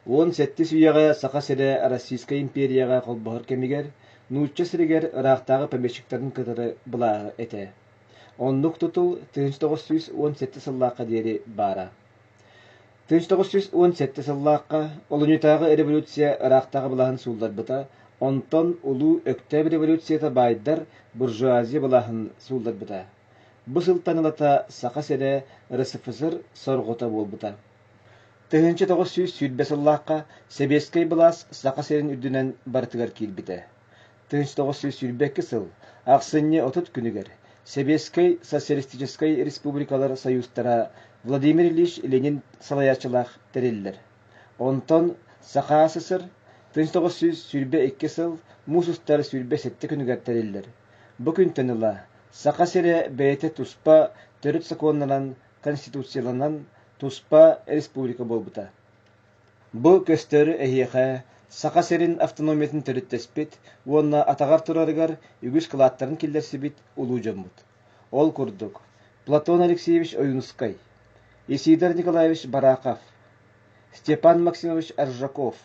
17 сүйяға сақа сірі Российская империяға қолбағыр кемігер, нұтча сірігер ырақтағы помещиктарын кытыры бұлағы әті. Онлық тұтыл 1917 сыллаққа дері бара. 1917 сыллаққа олынютағы революция ырақтағы бұлағын сулдар бұта, онтон улу өктәб революцията байдар буржуазия бұлағын сулдар бұта. Бұл сылтанылата сақа сірі РСФСР сорғыта бол бұта. 1905 сыллаққа Себескай бұлас сақа сірін үрдінен бартығар келбіті. 1905 сыл ақсынне отыт күнігер Себескай социалистической республикалар союзтара Владимир Ильич Ленин салаячылақ тәрелілер. Онтон сақа СССР 1902 сыл мусустар сүрбе сетті күнігер тәрелілер. Бұл күн тәніла сақа сірі бәйті тұспа түріт законынан конституцияланан Туспа республика болбута. Бұл көстөрі әйеқі сақа серин автономиятын төріттеспет, онна атағар тұрарығар үгіс қылаттарын келдерсібет ұлу жамбут. Ол күрдік Платон Алексеевич Ойунскай, Исидор Николаевич Бараков, Степан Максимович Аржаков,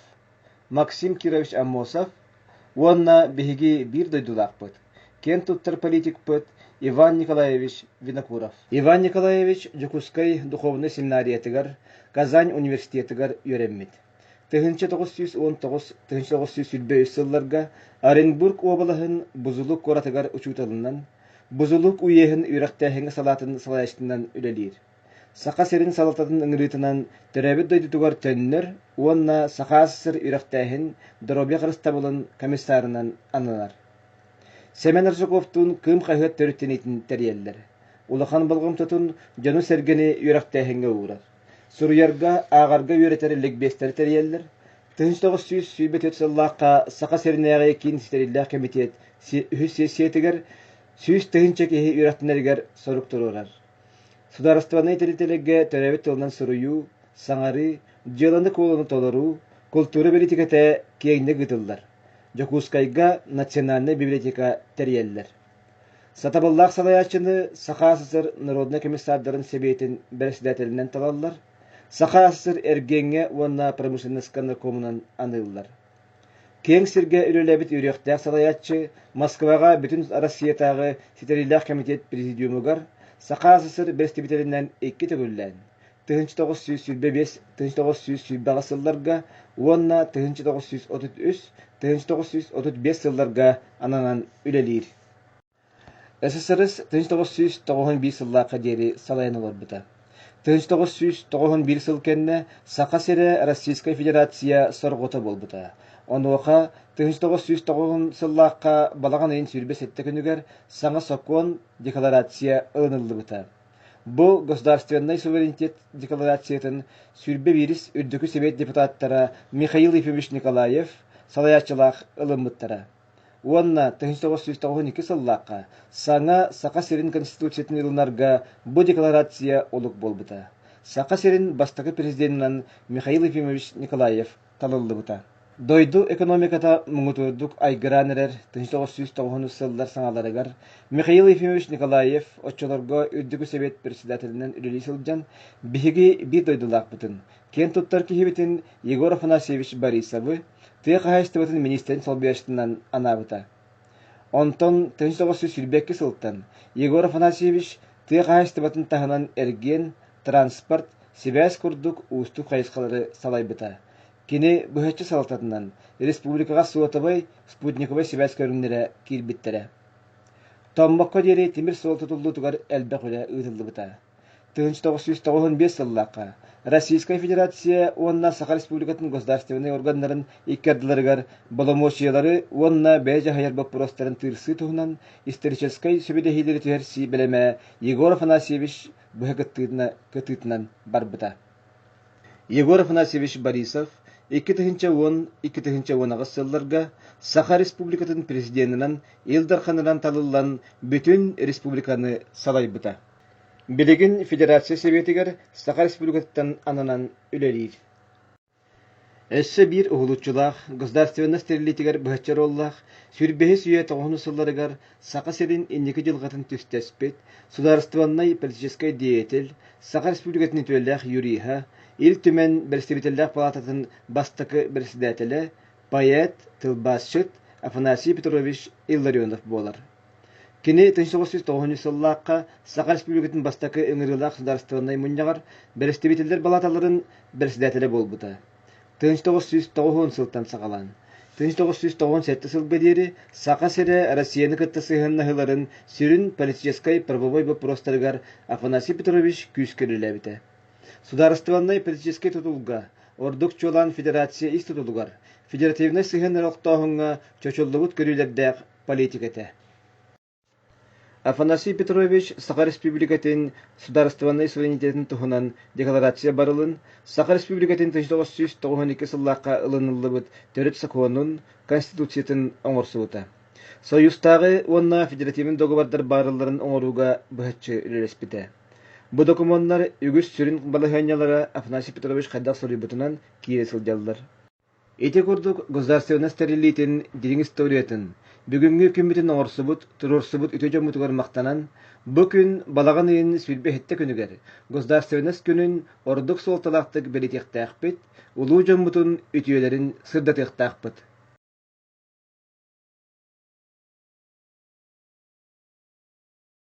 Максим Кирович Амосов, онна бігіге бір дойдулақ бұд. Кен туттар политик бұд Иван Николаевич Винокуров. Иван Николаевич Жукускай духовный семинариятыгар Казань университетыгар үйренмет. 1919-1923 сылларга Оренбург облығын бұзылық коратыгар учуталынан, бұзылық уйехін үйрақтәхіңі салатын салайштынан үлелер. Сақа серін салататын ұңырытынан түрәбіт дойдутугар төннер, онна сақа асысыр үйрақтәхін дробе қырыстабылын комиссарынан анылар. Семен Аржаковтун кым қайғыт төріттенетін тәрелер. Улахан балғым тұтын жону сәргені үйрақтәхінге уырар. Сұруярға ағарға үйретері легбестер тәрелер. 1900 сыллаққа сақа серінеғі кейін стериллях комитет үхіс сесиетігер сүйіс тігінші кеге үйрақтінергер сорук тұрурар. Сударыстываны тәрелерге төрәбет тылынан сұруyu, саңары, джеланы қолыны толыру, культура политиката кеңді ғытылдар. Жокускайга национальный библиотека тәрелер. Сатабаллақ салаячыны Сақа СССР народный комиссардарын себетін бірсідәтелінен талалар. Сақа СССР әргенге онна промышленность комунан анылылар. Кең сірге үліләбіт үйректәк салаячы Москваға бүтін Россиятағы сетерилях комитет президиумыгар Сақа СССР бірстебітелінен 2 төгіллән. 1905-1905 сылларға, онна 1933-1935 сылларға ананан үлелер. СССР 1991 сыллаққа дері салайын олар бұта. 1991 сыл кәнне Сақа сері Российская Федерация сорғыты бол бұта. Онуға 1990 сыллаққа балаған айын сүрбе сетті күнігер саңа сокон декларация ылынылды бұта. Бұл государственный суверенитет декларациятын сүрбе вирис үрдікі совет депутаттара Михаил Ефимович Николаев салаячылақ ылымыттара. Онна 1992 сыллаққа саңа Сақа серин конституциятын ылынарға бұл декларация олық болбыта. Сақа серин бастығы президентінен Михаил Ефимович Николаев талылды бұта. Дойду экономиката мұңытудық айгыранерер 1990 сылдар саңаларыгар Михаил Ефимович Николаев отчолорго үрдігі совет председателінен үлелі сылжан бігі бір дойдулақ бұтын. Кен туттар кехебетін Егор Афанасьевич Борисовы тыйық қайыстыбытын министерін солбештінен анабыта. Онтон 1902 сылттан Егор Афанасьевич тыйық қайыстыбытын тағынан әрген транспорт себәс күрдік ұстық қайысқалары салайбыта. Кені бұхетчі салататынан республикаға суатабай спутниковай себәс көріңнері келбеттері. Томмаққа дері темір сол тұтылды тұғар әлбәқ өлі ұйтылды бұта. 1995 сыллаққа Российская Федерация онна Сақа Республикатын государственный органларын иккерділерігер боломошиялары онна бәжі хайар бапыростарын тырсы тұғынан исторической сөбедехилері түхерси білеме Егор Афанасьевич бұхекеттігінен бар бұта. Егор Афанасьевич Борисов 2010-2010 сылларга Сақа Республикатын президентінен Илдарханынан талылан бүтін республиканы салай бұта. Билигин Федерация Советигер Сақа Республикаттан ананан үлелер. Эссе бир угулучулах, государственный стерилитигер бөхчер оллах, сүрбехи сүйе тоғыны сылларыгар Сақа серин 2 жылғатын түстеспет, сударстваннай политической деятель, Сақа Республикатын түөллях юриха, ил түмен берестибителлэх палататын бастакы председателе поэт, тылбасчыт Афанасий Петрович Илларионов болар. Кини 1909 сыллааққа Саха Республикатын бастакы ыңырылақ сударственный муньягар берестибителлер палаталарын председателе болбута. 1909 сылтан сағалан. 1997 сыл бедері Саха сере Россияны кытты сыйхыннахыларын сүрін политической правовой вопростарыгар Афанасий Петрович күйскерілі біті. Сударственный политический тутулга, ордук чолан федерация ис тутулгар, федеративный сыйхыннар оқтауынға чочоллығыт көрілердәқ политикеті. Афанасий Петрович Саха Республикатын сударственный суверенитетін тухунан декларация барылын, Саха Республикатын 1992 сыллаққа ылынылы бұд төрет законын, конституциятын оңырсуыта. Союзтағы онна федеративен договордар барыларын оңыруға бұхатчы үлеспіті. Бұ документтар үгіс сүрін балыханялары Афанасий Петрович қайдақ сұрыбытынан кире сылдалылар. Эти курдук государственный стерилитин дирин историятын, бүгүнгү күмбүтүн оңорсубут, турорсубут үтө жомутугар мактанан, бу күн балаган ыйын сүрбе хетте күнүгер, государственный күнүн ордук солталактык белетектәкпит, улуу жомутун үтүөлерин сырдатектәкпит.